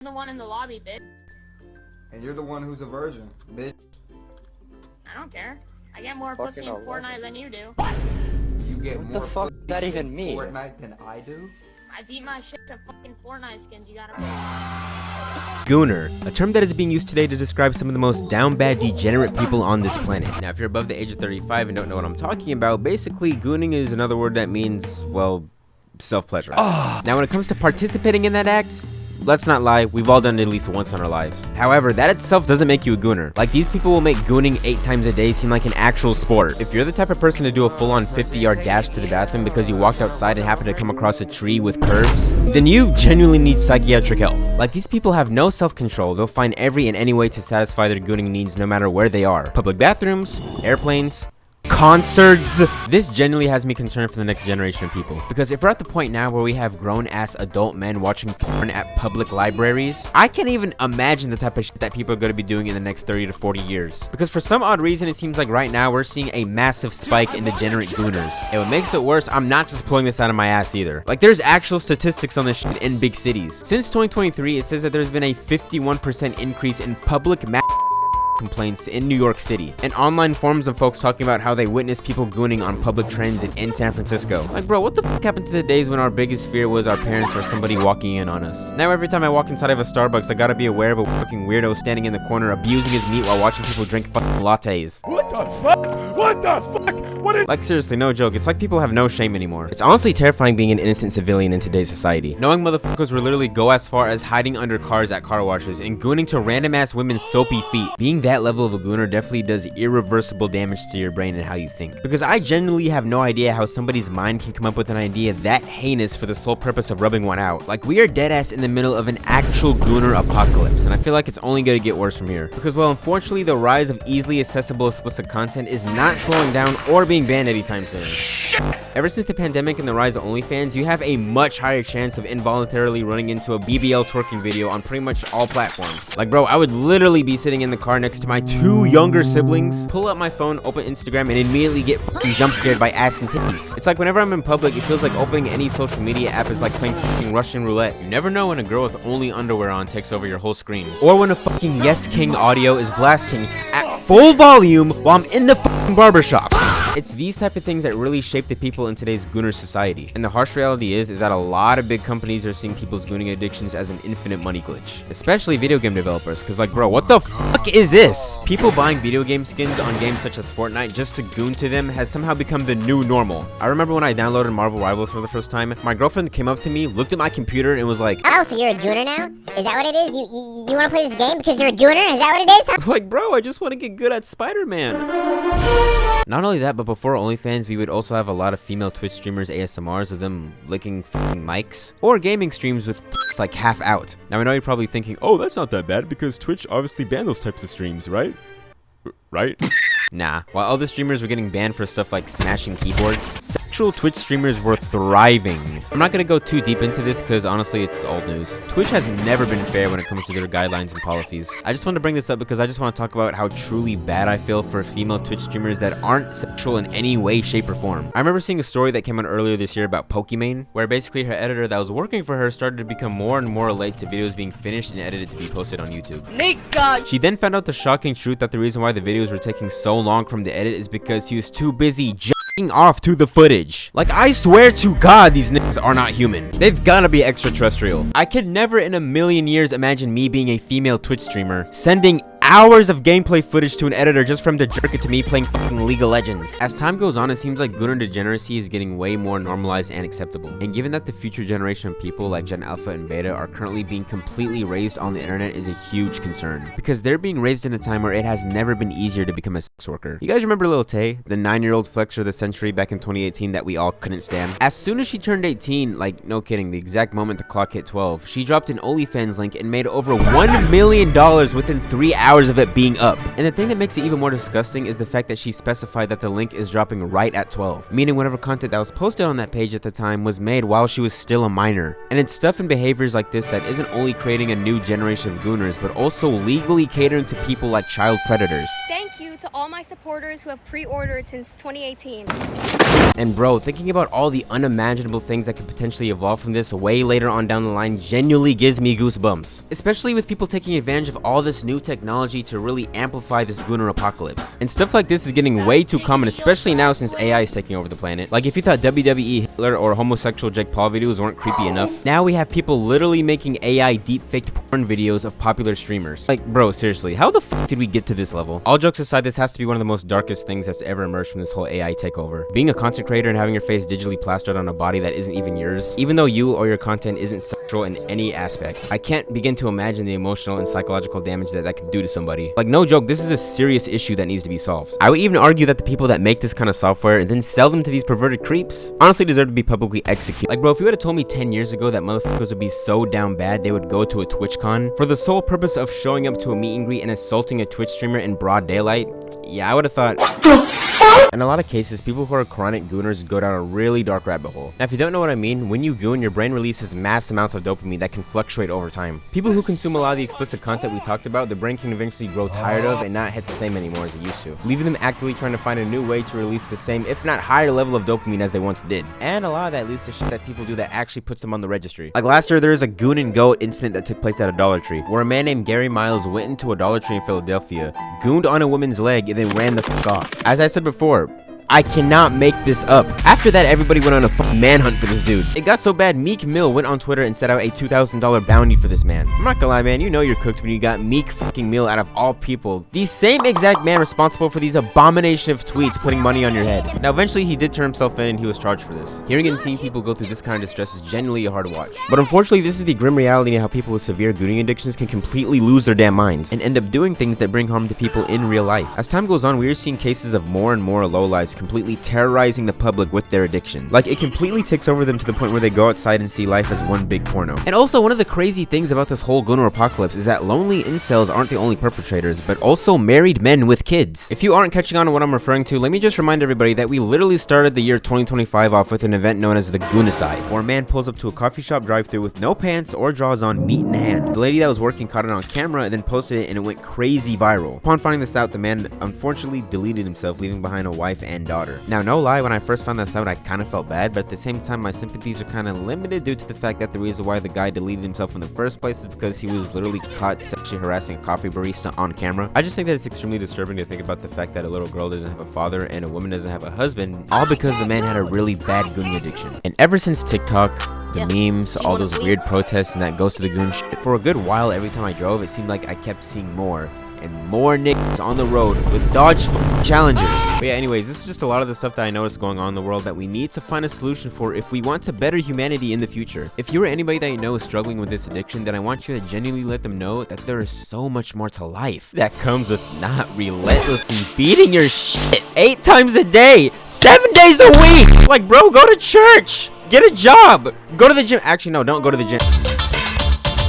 the one in the lobby, bitch. And you're the one who's a virgin, bitch. I don't care. I get more pussy in Fortnite than you do. You get What more the fuck pussy does that even in mean? Fortnite than I do? I beat my shit to fucking Fortnite skins, you gotta... Gooner, a term that is being used today to describe some of the most down bad, degenerate people on this planet. Now, if you're above the age of 35 and don't know what I'm talking about, basically gooning is another word that means, well, self-pleasure. Now, when it comes to participating in that act, let's not lie, we've all done it at least once in our lives. However, that itself doesn't make you a gooner. Like, these people will make gooning 8 times a day seem like an actual sport. If you're the type of person to do a full-on 50-yard dash to the bathroom because you walked outside and happened to come across a tree with curves, then you genuinely need psychiatric help. Like, these people have no self-control. They'll find every and any way to satisfy their gooning needs no matter where they are. Public bathrooms, airplanes, concerts. This genuinely has me concerned for the next generation of people, because if we're at the point now where we have grown-ass adult men watching porn at public libraries, I can't even imagine the type of shit that people are going to be doing in the next 30 to 40 years. Because for some odd reason, it seems like right now we're seeing a massive spike in degenerate gooners. And what makes it worse, I'm not just pulling this out of my ass either. Like, there's actual statistics on this shit in big cities. Since 2023, it says that there's been a 51% increase in public complaints in New York City, and online forums of folks talking about how they witnessed people gooning on public transit in San Francisco. Like, bro, what the fuck happened to the days when our biggest fear was our parents or somebody walking in on us? Now every time I walk inside of a Starbucks, I gotta be aware of a fucking weirdo standing in the corner abusing his meat while watching people drink fucking lattes. What the fuck? What the fuck? What is— Like, seriously, no joke, it's like people have no shame anymore. It's honestly terrifying being an innocent civilian in today's society. Knowing motherfuckers will literally go as far as hiding under cars at car washes and gooning to random ass women's soapy feet. Being that level of a gooner definitely does irreversible damage to your brain and how you think. Because I genuinely have no idea how somebody's mind can come up with an idea that heinous for the sole purpose of rubbing one out. Like, we are dead ass in the middle of an actual gooner apocalypse, and I feel like it's only gonna get worse from here. Because, well, unfortunately, the rise of easily accessible explicit content is not slowing down or being banned anytime soon. Ever since the pandemic and the rise of OnlyFans, you have a much higher chance of involuntarily running into a BBL twerking video on pretty much all platforms. Like, bro, I would literally be sitting in the car next to my 2 younger siblings, pull up my phone, open Instagram, and immediately get fucking jump scared by ass and titties. It's like whenever I'm in public, it feels like opening any social media app is like playing fucking Russian roulette. You never know when a girl with only underwear on takes over your whole screen, or when a fucking Yes King audio is blasting at full volume while I'm in the fucking barbershop. It's these type of things that really shape the people in today's gooner society. And the harsh reality is that a lot of big companies are seeing people's gooning addictions as an infinite money glitch. Especially video game developers, because like, bro, what the fuck is this? People buying video game skins on games such as Fortnite just to goon to them has somehow become the new normal. I remember when I downloaded Marvel Rivals for the first time, my girlfriend came up to me, looked at my computer, and was like, "Oh, so you're a gooner now? Is that what it is? You want to play this game because you're a gooner? Is that what it is?" Like, bro, I just want to get good at Spider-Man. Not only that, but before OnlyFans, we would also have a lot of female Twitch streamers ASMRs of them licking f***ing mics, or gaming streams with like half out. Now I know you're probably thinking, oh, that's not that bad because Twitch obviously banned those types of streams, right? Right? Nah. While other streamers were getting banned for stuff like smashing keyboards, sexual Twitch streamers were thriving. I'm not gonna go too deep into this because honestly it's old news. Twitch has never been fair when it comes to their guidelines and policies. I just want to bring this up because I just want to talk about how truly bad I feel for female Twitch streamers that aren't sexual in any way, shape, or form. I remember seeing a story that came out earlier this year about Pokimane, where basically her editor that was working for her started to become more and more late to videos being finished and edited to be posted on YouTube. She then found out the shocking truth that the reason why the videos were taking so long from the edit is because he was too busy jacking off to the footage. Like, I swear to God, these niggas are not human. They've gotta be extraterrestrial. I could never in a million years imagine me being a female Twitch streamer sending hours of gameplay footage to an editor just for him to jerk it to me playing fucking League of Legends. As time goes on, it seems like gooner degeneracy is getting way more normalized and acceptable. And given that the future generation of people like Gen Alpha and Beta are currently being completely raised on the internet is a huge concern. Because they're being raised in a time where it has never been easier to become a sex worker. You guys remember Lil Tay, the 9-year-old flexer of the century back in 2018 that we all couldn't stand? As soon as she turned 18, like, no kidding, the exact moment the clock hit 12, she dropped an OnlyFans link and made over $1 million within 3 hours of it being up. And the thing that makes it even more disgusting is the fact that she specified that the link is dropping right at 12, meaning whatever content that was posted on that page at the time was made while she was still a minor. And it's stuff and behaviors like this that isn't only creating a new generation of gooners, but also legally catering to people like child predators. Thank you. to all my supporters who have pre-ordered since 2018. And bro, thinking about all the unimaginable things that could potentially evolve from this way later on down the line genuinely gives me goosebumps. Especially with people taking advantage of all this new technology to really amplify this gooner apocalypse. And stuff like this is getting way too common, especially now since AI is taking over the planet. Like if you thought WWE, Hitler, or homosexual Jake Paul videos weren't creepy enough, now we have people literally making AI deepfaked porn videos of popular streamers. Like bro, seriously, how the f did we get to this level? All jokes aside, this has to be one of the most darkest things that's ever emerged from this whole AI takeover. Being a content creator and having your face digitally plastered on a body that isn't even yours, even though you or your content isn't sexual in any aspect, I can't begin to imagine the emotional and psychological damage that could do to somebody. Like no joke, this is a serious issue that needs to be solved. I would even argue that the people that make this kind of software and then sell them to these perverted creeps honestly deserve to be publicly executed. Like bro, if you would have told me 10 years ago that motherfuckers would be so down bad they would go to a TwitchCon for the sole purpose of showing up to a meet and greet and assaulting a Twitch streamer in broad daylight, yeah, I would have thought. In a lot of cases, people who are chronic gooners go down a really dark rabbit hole. Now, if you don't know what I mean, when you goon, your brain releases mass amounts of dopamine that can fluctuate over time. People who consume a lot of the explicit content we talked about, the brain can eventually grow tired of and not hit the same anymore as it used to, leaving them actively trying to find a new way to release the same, if not higher level of dopamine as they once did. And a lot of that leads to shit that people do that actually puts them on the registry. Like last year, there was a goon and go incident that took place at a Dollar Tree, where a man named Gary Miles went into a Dollar Tree in Philadelphia, gooned on a woman's leg, and then ran the fuck off. As I said before, I cannot make this up. After that, everybody went on a fucking manhunt for this dude. It got so bad, Meek Mill went on Twitter and set out a $2,000 bounty for this man. I'm not gonna lie, man, you know you're cooked when you got Meek fucking Mill out of all people, the same exact man responsible for these abomination of tweets putting money on your head. Now, eventually, he did turn himself in and he was charged for this. Hearing and seeing people go through this kind of distress is genuinely a hard watch. But unfortunately, this is the grim reality of how people with severe gooning addictions can completely lose their damn minds and end up doing things that bring harm to people in real life. As time goes on, we are seeing cases of more and more lowlives completely terrorizing the public with their addiction. Like, it completely takes over them to the point where they go outside and see life as one big porno. And also, one of the crazy things about this whole gooner apocalypse is that lonely incels aren't the only perpetrators, but also married men with kids. If you aren't catching on to what I'm referring to, let me just remind everybody that we literally started the year 2025 off with an event known as the Goonicide, where a man pulls up to a coffee shop drive-thru with no pants or drawers on, meat in hand. The lady that was working caught it on camera and then posted it, and it went crazy viral. Upon finding this out, the man unfortunately deleted himself, leaving behind a wife and daughter. Now, no lie, when I first found this out, I kind of felt bad, but at the same time, my sympathies are kind of limited due to the fact that the reason why the guy deleted himself in the first place is because he was literally caught sexually harassing a coffee barista on camera. I just think that it's extremely disturbing to think about the fact that a little girl doesn't have a father and a woman doesn't have a husband, all because the man had a really bad gooning addiction. And ever since TikTok, the memes, all those weird protests and that goes to the goon shit, for a good while, every time I drove, it seemed like I kept seeing more and more niggas on the road with Dodge Challengers. But yeah, anyways, this is just a lot of the stuff that I noticed going on in the world that we need to find a solution for if we want to better humanity in the future. If you're anybody that you know is struggling with this addiction, then I want you to genuinely let them know that there is so much more to life that comes with not relentlessly beating your shit 8 times a day, 7 days a week. Like, bro, go to church, get a job, go to the gym. Actually, no, don't go to the gym.